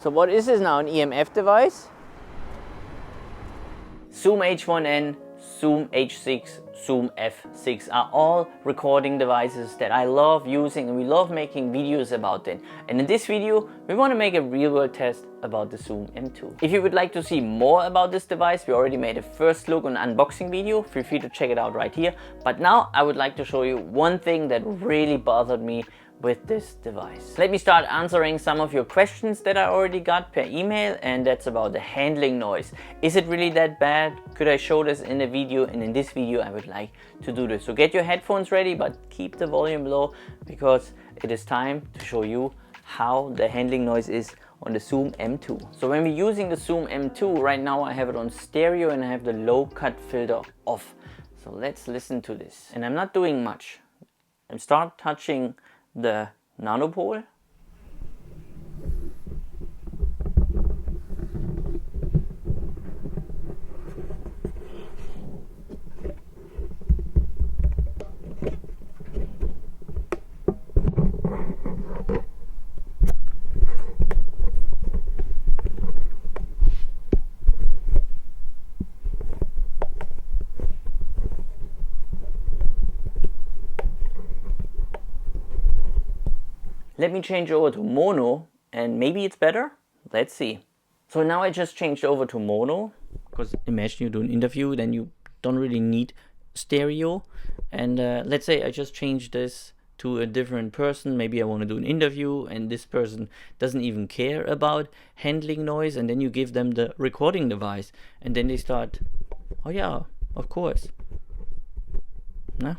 So what is this now, an EMF device? Zoom H1N, Zoom H6, Zoom F6 are all recording devices that I love using, and we love making videos about them. And in this video, we want to make a real-world test about the Zoom M2. If you would like to see more about this device, we already made a first look on unboxing video. Feel free to check it out right here. But now I would like to show you one thing that really bothered me with this device. Let me start answering some of your questions that I already got per email, and that's about the handling noise. Is it really that bad? Could I show this in a video? And in this video I would like to do this. So get your headphones ready, but keep the volume low because it is time to show you how the handling noise is on the Zoom M2. So when we're using the Zoom M2, right now I have it on stereo and I have the low cut filter off. So let's listen to this. And I'm not doing much. I'm start touching the nanopole. Let me change over to mono and maybe it's better. Let's see. So now I just changed over to mono because imagine you do an interview, then you don't really need stereo. And let's say I just changed this to a different person. Maybe I want to do an interview and this person doesn't even care about handling noise, and then you give them the recording device and then they start, oh yeah, of course. Nah,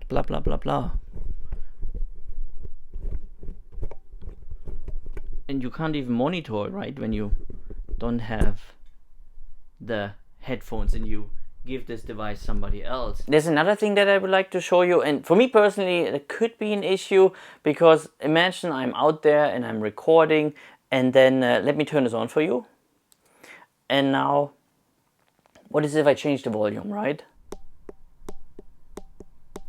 blah, blah, blah, blah. And you can't even monitor it, right, when you don't have the headphones and you give this device somebody else. There's another thing that I would like to show you, and for me personally it could be an issue, because imagine I'm out there and I'm recording, and then let me turn this on for you. And now what is if I change the volume, right?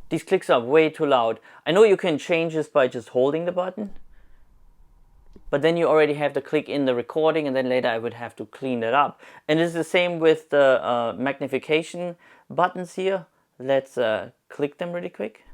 These clicks are way too loud. I know you can change this by just holding the button, but then you already have the click in the recording, and then later I would have to clean that up. And it's the same with the magnification buttons here. Let's click them really quick.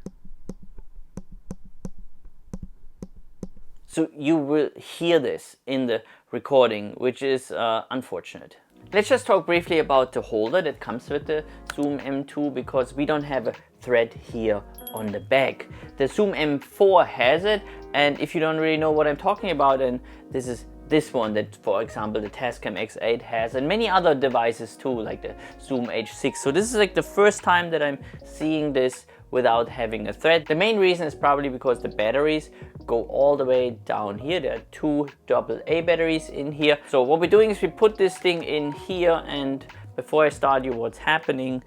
So you will hear this in the recording, which is unfortunate. Let's just talk briefly about the holder that comes with the Zoom M2, because we don't have a thread here on the back. The Zoom M4 has it, and if you don't really know what I'm talking about, and this is this one that, for example, the Tascam X8 has, and many other devices too, like the Zoom H6. So this is like the first time that I'm seeing this without having a thread. The main reason is probably because the batteries go all the way down here. There are two AA batteries in here. So what we're doing is we put this thing in here, and before I start you what's happening,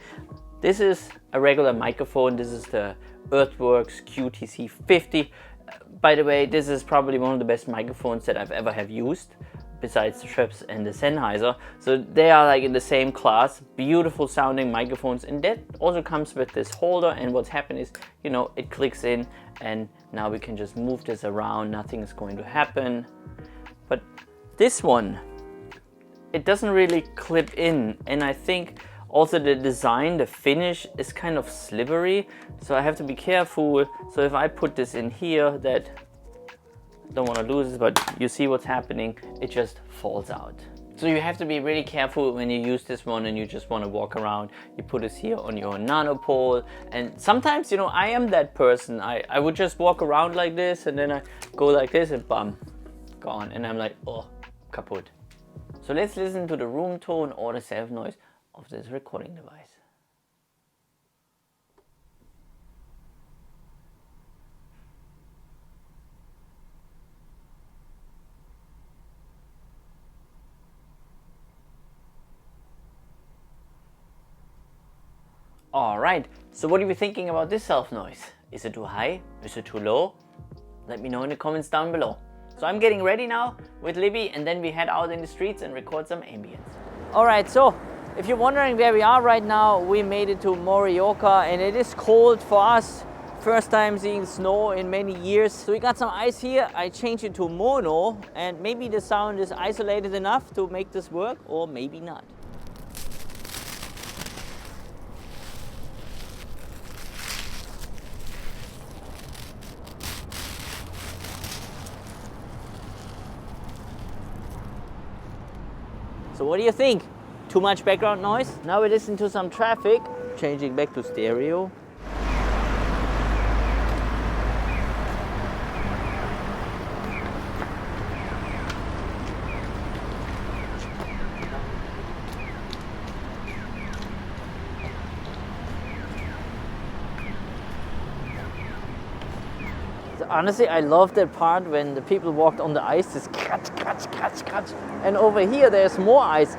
this is a regular microphone. This is the Earthworks QTC50. By the way, this is probably one of the best microphones that I've ever have used, besides the Schoeps and the Sennheiser. So they are like in the same class, beautiful sounding microphones, and that also comes with this holder. And what's happened is, you know, it clicks in, and now we can just move this around, nothing is going to happen. But this one, it doesn't really clip in, and I think also the design, the finish is kind of slippery, so I have to be careful. So if I put this in here, that I don't want to lose it, but you see what's happening, it just falls out. So you have to be really careful when you use this one and you just want to walk around. You put this here on your nanopole, and sometimes, you know, I am that person. I would just walk around like this, and then I go like this and bam, gone, and I'm like, oh, kaput. So let's listen to the room tone or the self noise of this recording device. All right, so what are you thinking about this self noise? Is it too high? Is it too low? Let me know in the comments down below. So I'm getting ready now with Libby, and then we head out in the streets and record some ambience. All right, so if you're wondering where we are right now, we made it to Mallorca, and it is cold for us. first time seeing snow in many years. So we got some ice here. I changed it to mono, and maybe the sound is isolated enough to make this work, or maybe not. So what do you think? Too much background noise? Now we listen to some traffic. Changing back to stereo. Honestly, I love that part when the people walked on the ice, this catch. And over here there's more ice.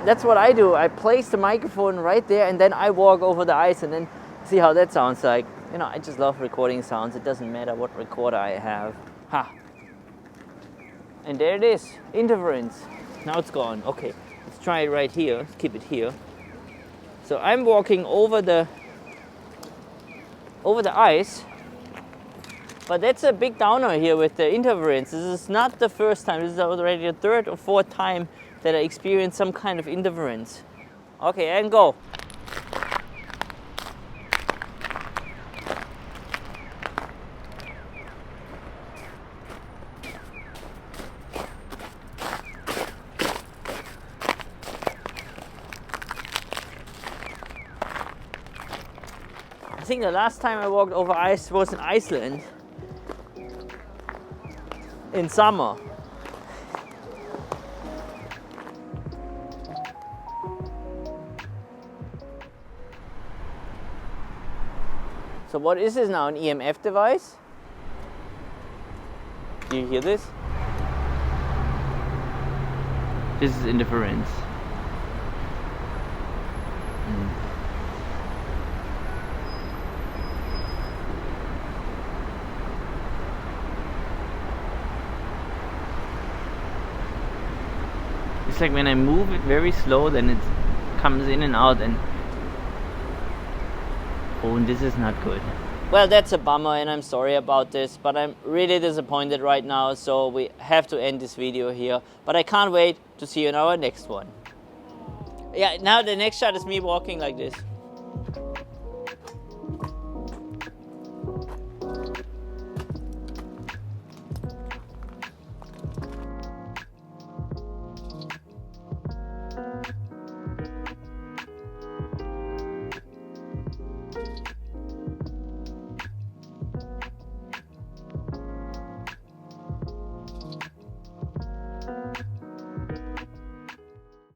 That's what I do. I place the microphone right there and then I walk over the ice and then see how that sounds like. You know, I just love recording sounds. It doesn't matter what recorder I have. Ha! And there it is, interference. Now it's gone. Okay, let's try it right here. Let's keep it here. So I'm walking over the ice. But that's a big downer here with the interference. This is not the first time. This is already the third or fourth time that I experienced some kind of interference. Okay, and go. I think the last time I walked over ice was in Iceland. In summer. So what is this now, an EMF device? Do you hear this? This is interference. It's like when I move it very slow, then it comes in and out, and oh, this is not good. Well, that's a bummer and I'm sorry about this, but I'm really disappointed right now, so we have to end this video here. But I can't wait to see you in our next one. Yeah, now the next shot is me walking like this.